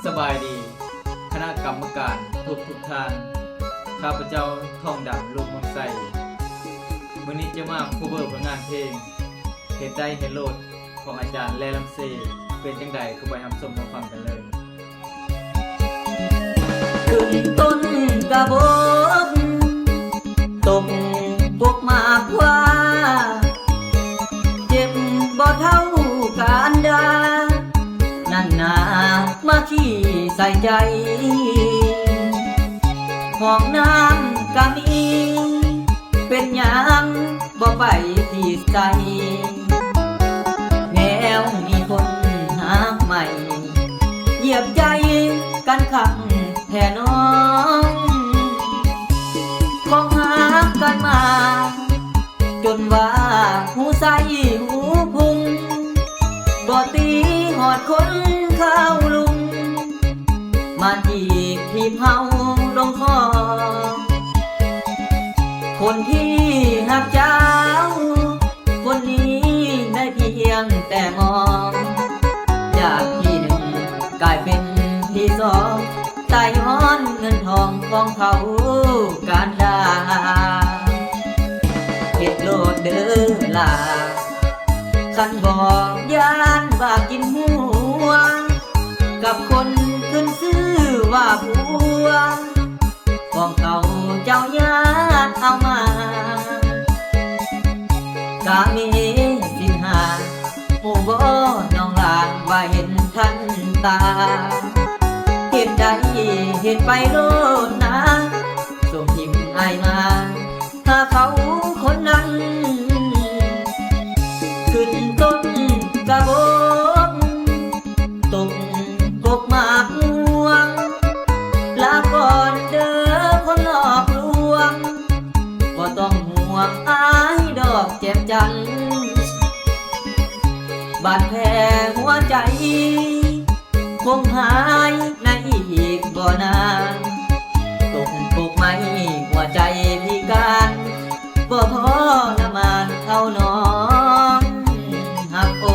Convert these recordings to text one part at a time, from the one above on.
สบายดีคณะกรรมการทุกท่านข้าพเจ้าทองดำลูกเมืองไส่วันนี้จะมาคัฟเวอร์ผลงานเพลงเหตุใดเหตุโลดของอาจารย์แลลำเซเป็นจังใดก็ไปทำสมมาฟังกันเลยขึ้นต้นกระบอกตกพวกมากว่าเจ็บบ่เท่าการดานั่นนามาขี้ใส่ใจห้องน้ำก็มีเป็นหยังบ่ไปที่ใส่แนวมีคนหาใหม่เหยียบใจกันขังแท่น้องของหากันมาจนว่าหูใสหูพุงบ่ตีหอดคนเข้าลุงมาจีบที่เฮาลงคอคนที่หักเจ้าคนนี้ได้เพียงแต่มองจากที่หนึ่งกลายเป็นที่สองตายย้อนเงินทองของเขาการดาเฮ็ดโลดเด้อล่ะคันบอกยานว่ากินหัวกับคนขึ้นซื้อว่าผัวของเขาเจ้าญาติเอามากามีสินหาโอ้บ่น้องลางว่าเห็นทันตาเห็นใดเห็นไปโลดนะส่งทิมอายมาถ้าเขาคนนั้นขึ้นต้นกระบอกตกกกมากม่วงลาก่อนเด้อคนหลอกลวงบ่ต้องห่วงอายดอกเจ็บจังบาดแผลหัวใจคงหายในอีกบ่นานตกปลุกไม่หัวใจพิการบ่พอละมานเท่าน้องหักโอ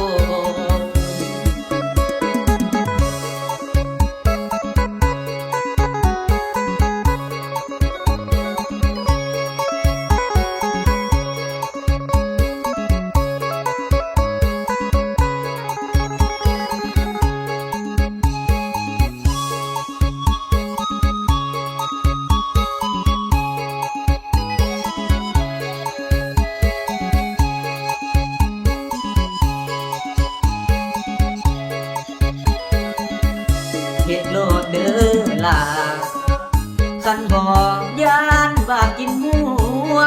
เฮ็ดโลดเด้อล่ะคันบอกยานว่ากินหัว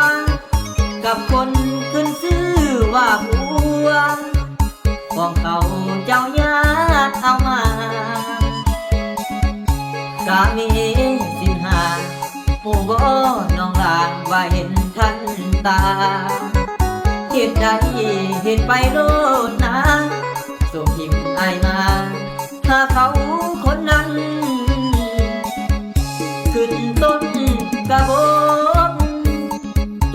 กับคนขึ้นซื้อว่าผัวของเขาเจ้าญาติเอามากามีสินหาผู้บ่น้องลางว่าเห็นทันตาเฮ็ดใดเฮ็ดไปโลดนะส่งหิมอายมาถ้าเขาคนนั้นขึ้นต้นกระบอก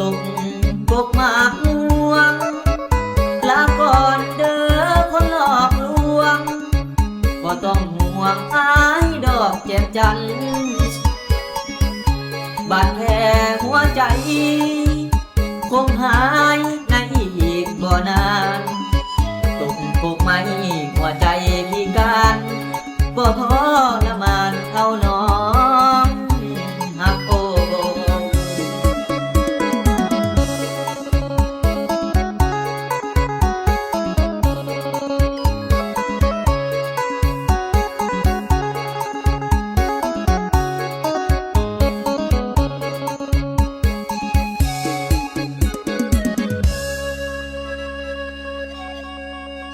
ตกกกมากม่วงลาก่อนเด้อคนหลอกลวงบ่ต้องห่วงอายดอกเจ็บจังบาดแผลหัวใจคงหายในอีกบ่นานตกปลุกไม่หัวใจพิการบ่พอ